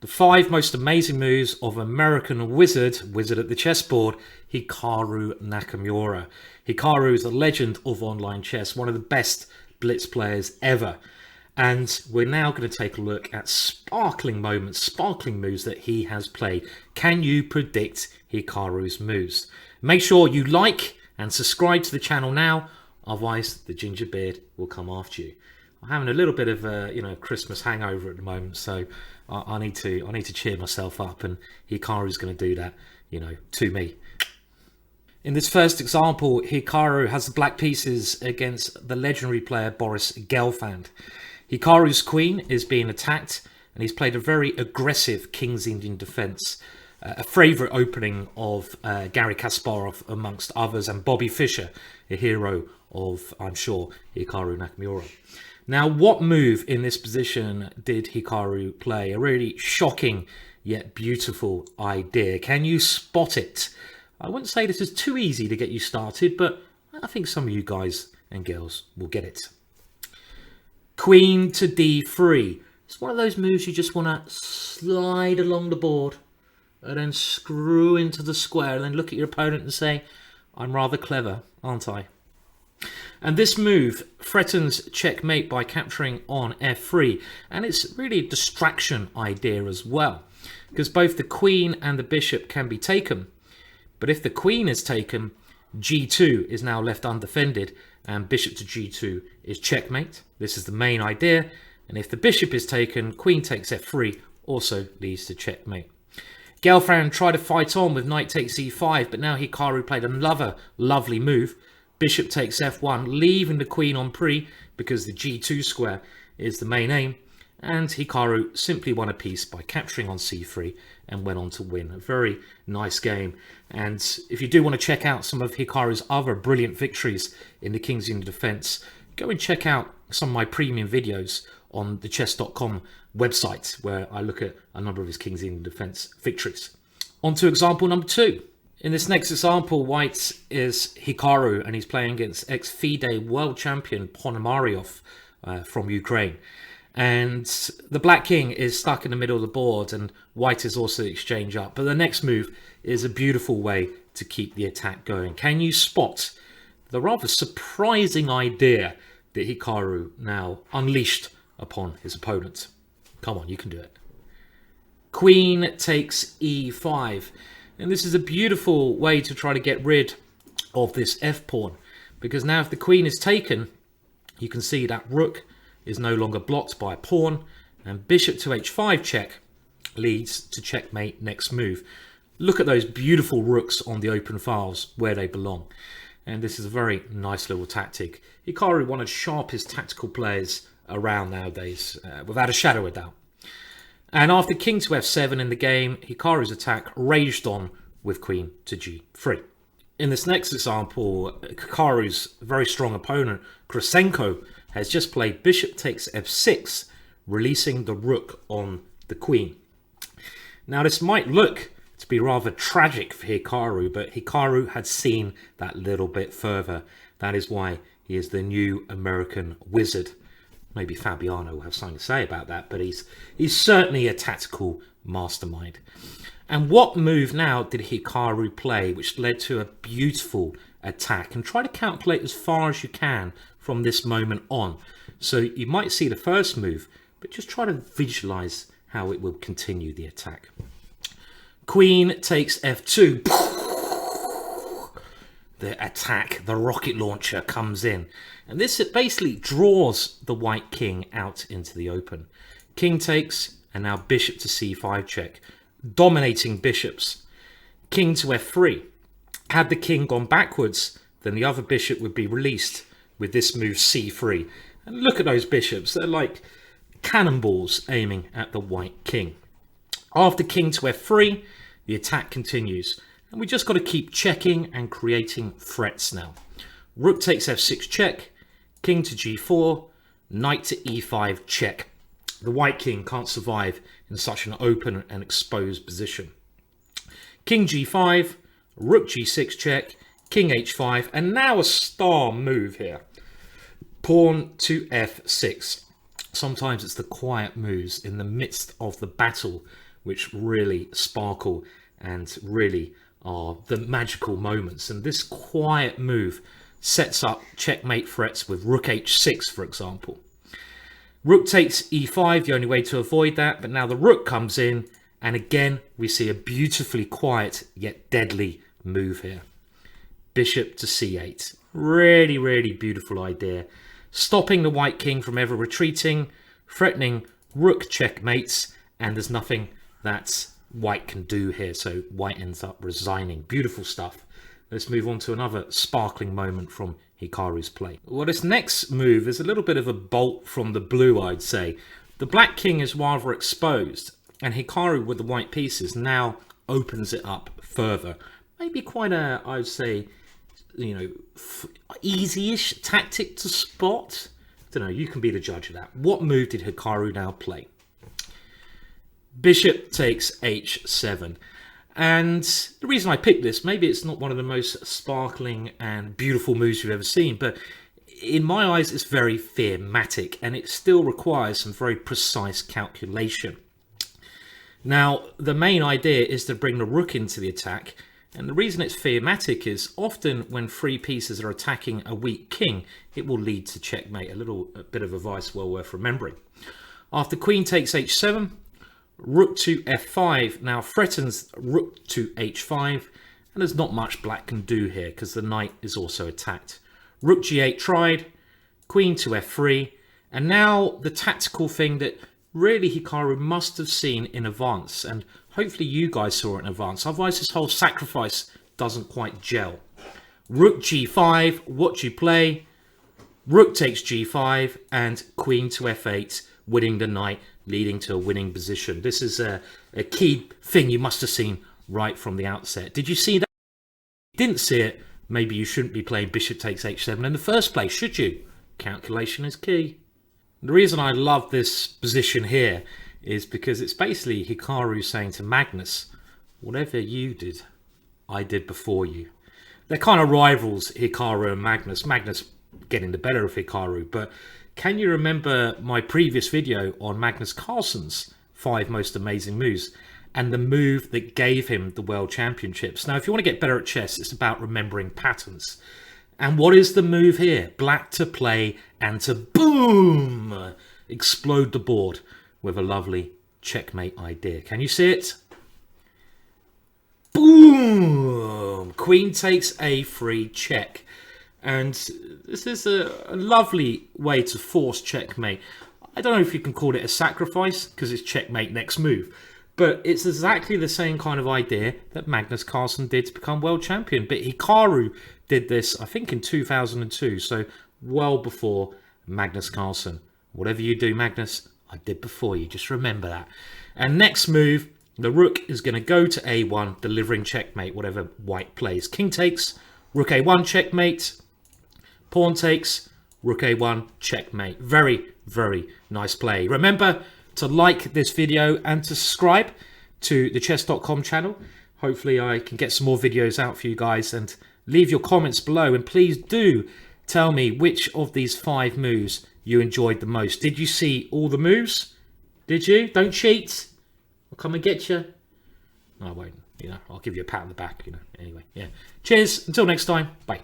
The 5 most amazing moves of American wizard at the chessboard, Hikaru Nakamura. Hikaru is a legend of online chess, one of the best blitz players ever. And we're now going to take a look at sparkling moments, sparkling moves that he has played. Can you predict Hikaru's moves? Make sure you like and subscribe to the channel now, otherwise the ginger beard will come after you. I'm having a little bit of a Christmas hangover at the moment, so I need to cheer myself up, and Hikaru's going to do that, to me. In this first example, Hikaru has the black pieces against the legendary player Boris Gelfand. Hikaru's queen is being attacked, and he's played a very aggressive King's Indian defense, a favourite opening of Garry Kasparov amongst others, and Bobby Fischer, a hero of, I'm sure, Hikaru Nakamura. Now, what move in this position did Hikaru play? A really shocking yet beautiful idea. Can you spot it? I wouldn't say this is too easy to get you started, but I think some of you guys and girls will get it. Queen to d3. It's one of those moves you just want to slide along the board and then screw into the square and then look at your opponent and say, I'm rather clever, aren't I? And this move threatens checkmate by capturing on f3, and it's really a distraction idea as well, because both the queen and the bishop can be taken. But if the queen is taken, g2 is now left undefended, and bishop to g2 is checkmate. This is the main idea. And if the bishop is taken, queen takes f3 also leads to checkmate. Gelfand tried to fight on with knight takes e5, but now Hikaru played another lovely move. Bishop takes f1, leaving the queen on pre because the g2 square is the main aim. And Hikaru simply won a piece by capturing on c3 and went on to win. A very nice game. And if you do want to check out some of Hikaru's other brilliant victories in the King's Indian defense, go and check out some of my premium videos on the Chess.com website, where I look at a number of his King's Indian defense victories. On to example number 2. In this next example, white is Hikaru, and he's playing against ex-FIDE world champion Ponomariov from Ukraine. And the black king is stuck in the middle of the board, and white is also exchange up. But the next move is a beautiful way to keep the attack going. Can you spot the rather surprising idea that Hikaru now unleashed upon his opponent? Come on, you can do it. Queen takes e5. And this is a beautiful way to try to get rid of this f-pawn, because now if the queen is taken, you can see that rook is no longer blocked by a pawn, and bishop to h5 check leads to checkmate next move. Look at those beautiful rooks on the open files where they belong. And this is a very nice little tactic. Hikaru, one of the sharpest tactical players around nowadays, without a shadow of doubt. And after king to f7 in the game, Hikaru's attack raged on with queen to g3. In this next example, Hikaru's very strong opponent, Croenko, has just played bishop takes f6, releasing the rook on the queen. Now this might look to be rather tragic for Hikaru, but Hikaru had seen that little bit further. That is why he is the new American wizard. Maybe Fabiano will have something to say about that, but he's certainly a tactical mastermind. And what move now did Hikaru play which led to a beautiful attack? And try to calculate as far as you can from this moment on. So you might see the first move, but just try to visualize how it will continue the attack. Queen takes f2. The attack, the rocket launcher comes in. And this basically draws the white king out into the open. King takes, and now bishop to c5 check, dominating bishops. King to f3. Had the king gone backwards, then the other bishop would be released with this move c3. And look at those bishops, they're like cannonballs aiming at the white king. After king to f3, the attack continues. And we just got to keep checking and creating threats now. Rook takes f6 check, king to g4, knight to e5 check. The white king can't survive in such an open and exposed position. King g5, rook g6 check, king h5, and now a star move here. Pawn to f6. Sometimes it's the quiet moves in the midst of the battle which really sparkle and really are the magical moments. And this quiet move sets up checkmate threats with rook h6, for example. Rook takes e5, the only way to avoid that, but now the rook comes in, and again we see a beautifully quiet yet deadly move here. Bishop to c8. Really, really beautiful idea. Stopping the white king from ever retreating, threatening rook checkmates, and there's nothing that white can do here, so white ends up resigning. Beautiful stuff. Let's move on to another sparkling moment from Hikaru's play. Well, this next move is a little bit of a bolt from the blue, I'd say. The black king is rather exposed, and Hikaru with the white pieces now opens it up further. Maybe quite a, I'd say, you know, easy-ish tactic to spot. I don't know, you can be the judge of that. What move did Hikaru now play? Bishop takes h7. And the reason I picked this, maybe it's not one of the most sparkling and beautiful moves you've ever seen, but in my eyes it's very thematic, and it still requires some very precise calculation. Now, the main idea is to bring the rook into the attack, and the reason it's thematic is often when three pieces are attacking a weak king, it will lead to checkmate. A bit of advice well worth remembering. After queen takes h7, rook to f5 now threatens rook to h5, and there's not much black can do here because the knight is also attacked. Rook g8 tried, queen to f3, and now the tactical thing that really Hikaru must have seen in advance, and hopefully you guys saw it in advance, otherwise this whole sacrifice doesn't quite gel. Rook g5, what do you play? Rook takes g5 and queen to f8, winning the knight, leading to a winning position. This is a key thing you must have seen right from the outset. Did you see that? If you didn't see it, maybe you shouldn't be playing bishop takes h7 in the first place, should you? Calculation is key. The reason I love this position here is because it's basically Hikaru saying to Magnus, whatever you did, I did before you. They're kind of rivals, Hikaru and Magnus. Magnus getting the better of Hikaru, but can you remember my previous video on Magnus Carlsen's 5 most amazing moves and the move that gave him the world championships? Now, if you want to get better at chess, it's about remembering patterns. And what is the move here? Black to play and to boom, explode the board with a lovely checkmate idea. Can you see it? Boom! Queen takes a3 check. And this is a lovely way to force checkmate. I don't know if you can call it a sacrifice because it's checkmate next move. But it's exactly the same kind of idea that Magnus Carlsen did to become world champion. But Hikaru did this, I think, in 2002. So well before Magnus Carlsen. Whatever you do, Magnus, I did before you. Just remember that. And next move, the rook is going to go to a1, delivering checkmate, whatever white plays. King takes, rook a1, checkmate. Pawn takes, rook a1, checkmate. Very, very nice play. Remember to like this video and to subscribe to the Chess.com channel. Hopefully I can get some more videos out for you guys, and leave your comments below. And please do tell me which of these 5 moves you enjoyed the most. Did you see all the moves? Did you? Don't cheat. I'll come and get you. No, I won't. You know, I'll give you a pat on the back, you know. Anyway, yeah. Cheers. Until next time. Bye.